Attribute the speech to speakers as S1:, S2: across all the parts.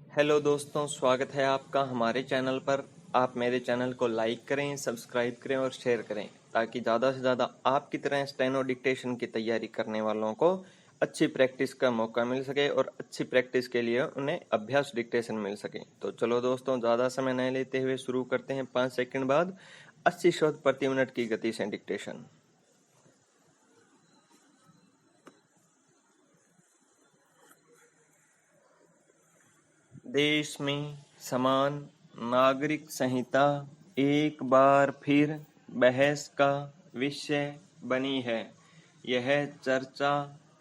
S1: Hello दोस्तों, स्वागत है आपका हमारे चैनल पर। आप मेरे चैनल को लाइक करें, सब्सक्राइब करें और शेयर करें ताकि ज़्यादा से ज़्यादा आपकी तरह स्टेनो डिक्टेशन की तैयारी करने वालों को अच्छी प्रैक्टिस का मौका मिल सके और अच्छी प्रैक्टिस के लिए उन्हें अभ्यास डिक्टेशन मिल सके। तो चलो दोस्तों, ज़्यादा समय नहीं लेते हुए शुरू करते हैं। 5 सेकंड बाद 80 शब्द प्रति मिनट की गति से डिक्टेशन। देश में समान नागरिक संहिता एक बार फिर बहस का विषय बनी है। यह चर्चा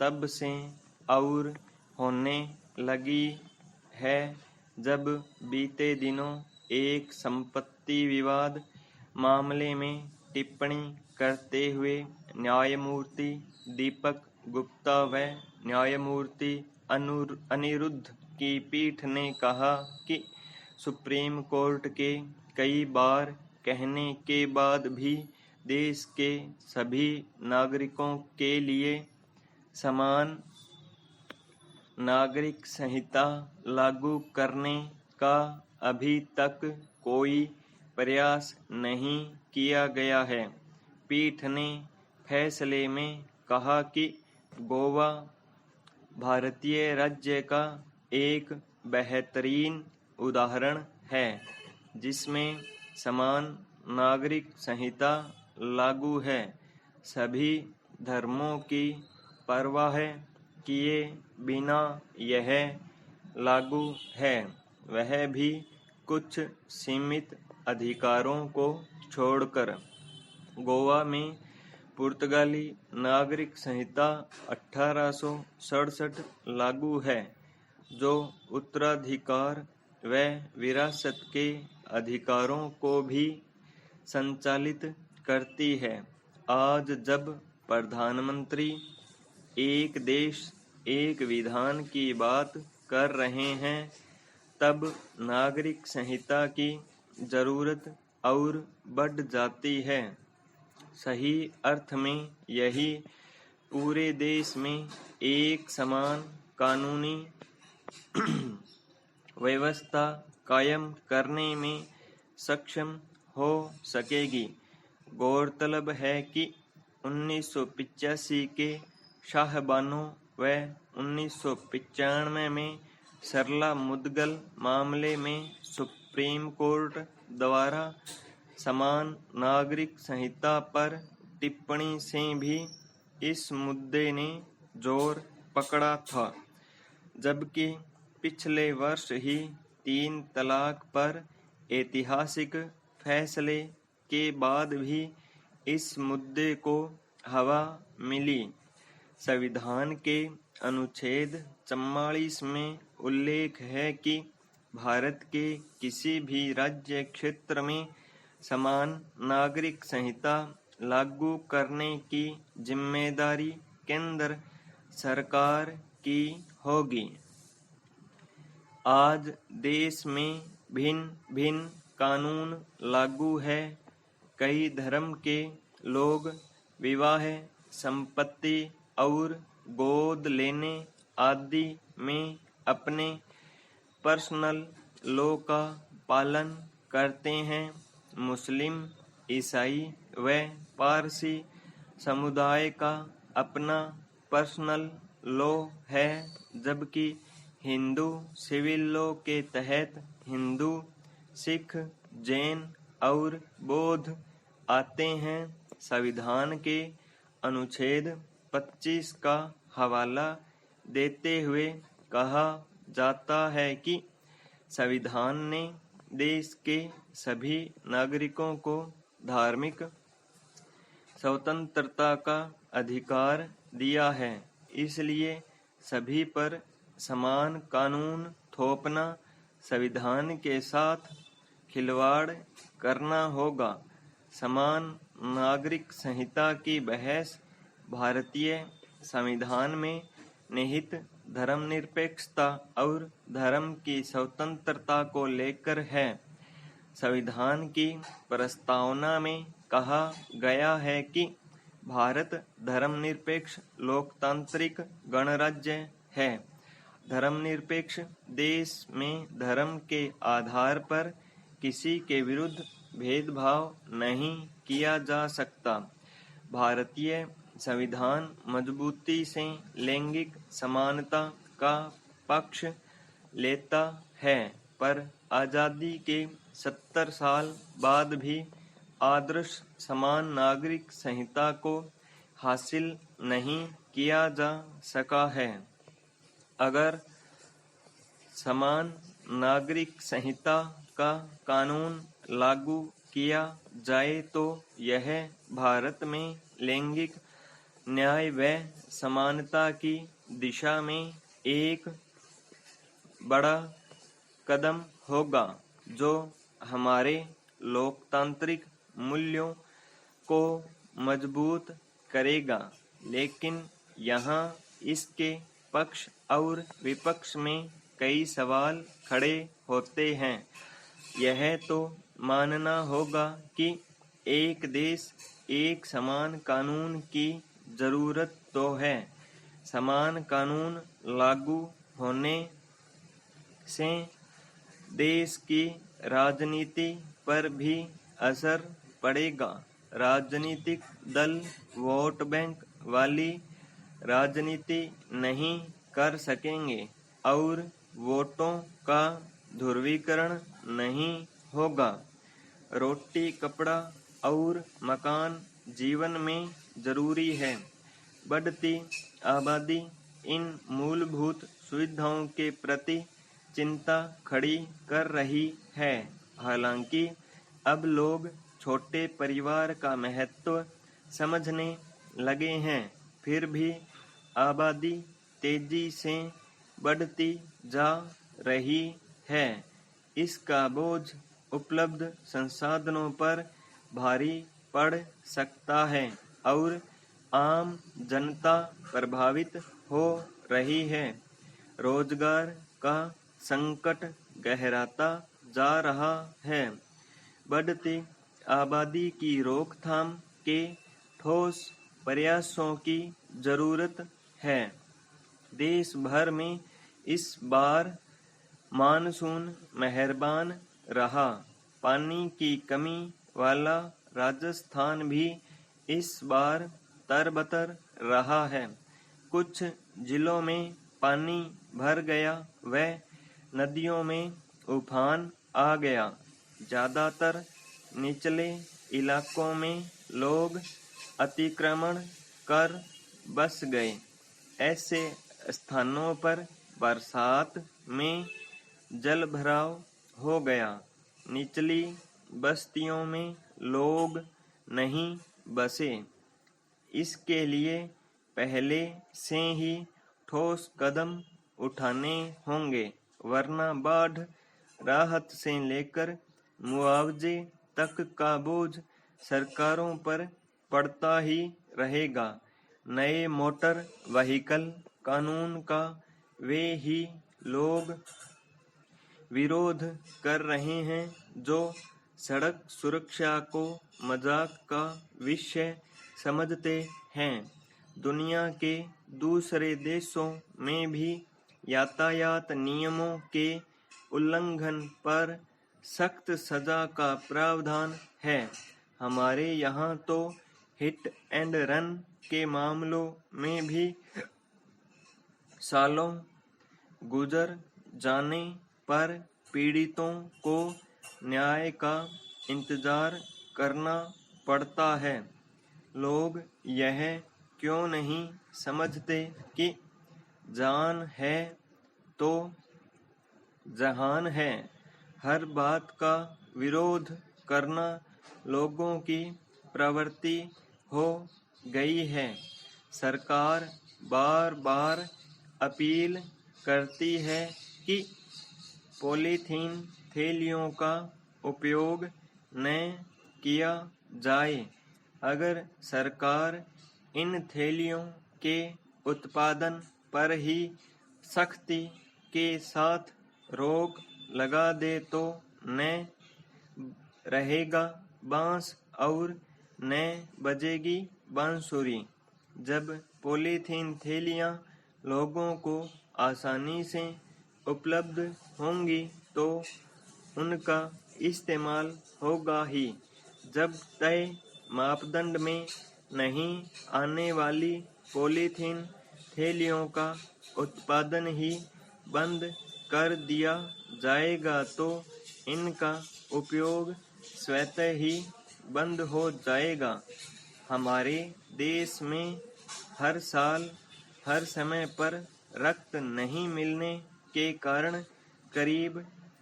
S1: तब से और होने लगी है जब बीते दिनों एक संपत्ति विवाद मामले में टिप्पणी करते हुए न्यायमूर्ति दीपक गुप्ता व न्यायमूर्ति अनिरुद्ध की पीठ ने कहा कि सुप्रीम कोर्ट के कई बार कहने के बाद भी देश के सभी नागरिकों के लिए समान नागरिक संहिता लागू करने का अभी तक कोई प्रयास नहीं किया गया है। पीठ ने फैसले में कहा कि गोवा भारतीय राज्य का एक बेहतरीन उदाहरण है जिसमें समान नागरिक संहिता लागू है। सभी धर्मों की परवाह किए बिना यह लागू है, वह भी कुछ सीमित अधिकारों को छोड़कर। गोवा में पुर्तगाली नागरिक संहिता 1867 लागू है, जो उत्तराधिकार व विरासत के अधिकारों को भी संचालित करती है। आज जब प्रधानमंत्री एक देश एक विधान की बात कर रहे हैं, तब नागरिक संहिता की जरूरत और बढ़ जाती है। सही अर्थ में यही पूरे देश में एक समान कानूनी व्यवस्था कायम करने में सक्षम हो सकेगी। गौरतलब है कि 1985 के शाहबानो व 1995 में सरला मुदगल मामले में सुप्रीम कोर्ट द्वारा समान नागरिक संहिता पर टिप्पणी से भी इस मुद्दे ने जोर पकड़ा था, जबकि पिछले वर्ष ही 3 तलाक पर ऐतिहासिक फैसले के बाद भी इस मुद्दे को हवा मिली। संविधान के अनुच्छेद 44 में उल्लेख है कि भारत के किसी भी राज्य क्षेत्र में समान नागरिक संहिता लागू करने की जिम्मेदारी केंद्र सरकार की होगी। आज देश में भिन्न भिन्न कानून लागू है। कई धर्म के लोग विवाह, संपत्ति और गोद लेने आदि में अपने पर्सनल लॉ का पालन करते हैं। मुस्लिम, ईसाई व पारसी समुदाय का अपना पर्सनल लॉ है, जबकि हिंदू सिविल लॉ के तहत हिंदू, सिख, जैन और बौद्ध आते हैं। संविधान के अनुच्छेद 25 का हवाला देते हुए कहा जाता है कि संविधान ने देश के सभी नागरिकों को धार्मिक स्वतंत्रता का अधिकार दिया है, इसलिए सभी पर समान कानून थोपना संविधान के साथ खिलवाड़ करना होगा। समान नागरिक संहिता की बहस भारतीय संविधान में निहित धर्मनिरपेक्षता और धर्म की स्वतंत्रता को लेकर है। संविधान की प्रस्तावना में कहा गया है कि भारत धर्मनिरपेक्ष लोकतांत्रिक गणराज्य है। धर्मनिरपेक्ष देश में धर्म के आधार पर किसी के विरुद्ध भेदभाव नहीं किया जा सकता। भारतीय संविधान मजबूती से लैंगिक समानता का पक्ष लेता है, पर आज़ादी के 70 साल बाद भी आदर्श समान नागरिक संहिता को हासिल नहीं किया जा सका है। अगर समान नागरिक संहिता का कानून लागू किया जाए तो यह भारत में लैंगिक न्याय व समानता की दिशा में एक बड़ा कदम होगा, जो हमारे लोकतांत्रिक मूल्यों को मजबूत करेगा। लेकिन यहाँ इसके पक्ष और विपक्ष में कई सवाल खड़े होते हैं। यह तो मानना होगा कि एक देश एक समान कानून की जरूरत तो है। समान कानून लागू होने से देश की राजनीति पर भी असर पड़ेगा। राजनीतिक दल वोट बैंक वाली राजनीति नहीं कर सकेंगे और वोटों का ध्रुवीकरण नहीं होगा। रोटी, कपड़ा और मकान जीवन में जरूरी है। बढ़ती आबादी इन मूलभूत सुविधाओं के प्रति चिंता खड़ी कर रही है। हालांकि अब लोग छोटे परिवार का महत्व समझने लगे हैं, फिर भी आबादी तेजी से बढ़ती जा रही है। इसका बोझ उपलब्ध संसाधनों पर भारी पड़ सकता है और आम जनता प्रभावित हो रही है। रोजगार का संकट गहराता जा रहा है। बढ़ती आबादी की रोकथाम के ठोस प्रयासों की जरूरत है। देश भर में इस बार मानसून मेहरबान रहा। पानी की कमी वाला राजस्थान भी इस बार तरबतर रहा है। कुछ जिलों में पानी भर गया व नदियों में उफान आ गया। ज्यादातर निचले इलाकों में लोग अतिक्रमण कर बस गए। ऐसे स्थानों पर बरसात में जलभराव हो गया। निचली बस्तियों में लोग नहीं बसे। इसके लिए पहले से ही ठोस कदम उठाने होंगे, वरना बाढ़ राहत से लेकर मुआवजे तक का बोझ सरकारों पर पड़ता ही रहेगा। नए मोटर व्हीकल कानून का वे ही लोग विरोध कर रहे हैं जो सड़क सुरक्षा को मजाक का विषय समझते हैं। दुनिया के दूसरे देशों में भी यातायात नियमों के उल्लंघन पर सख्त सजा का प्रावधान है। हमारे यहाँ तो हिट एंड रन के मामलों में भी सालों गुजर जाने पर पीड़ितों को न्याय का इंतजार करना पड़ता है। लोग यह क्यों नहीं समझते कि जान है तो जहान है। हर बात का विरोध करना लोगों की प्रवृत्ति हो गई है। सरकार बार बार अपील करती है कि पॉलीथीन थैलियों का उपयोग न किया जाए। अगर सरकार इन थैलियों के उत्पादन पर ही सख्ती के साथ रोक लगा दे तो न रहेगा बांस और न बजेगी बांसुरी। जब पॉलीथीन थैलियाँ लोगों को आसानी से उपलब्ध होंगी तो उनका इस्तेमाल होगा ही। जब तय मापदंड में नहीं आने वाली पॉलीथीन थैलियों का उत्पादन ही बंद कर दिया जाएगा तो इनका उपयोग स्वतः ही बंद हो जाएगा। हमारे देश में हर साल हर समय पर रक्त नहीं मिलने के कारण करीब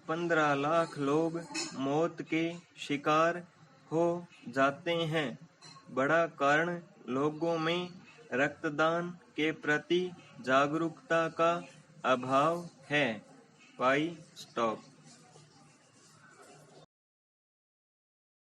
S1: 15 लाख लोग मौत के शिकार हो जाते हैं। बड़ा कारण लोगों में रक्तदान के प्रति जागरूकता का अभाव है। स्टॉप।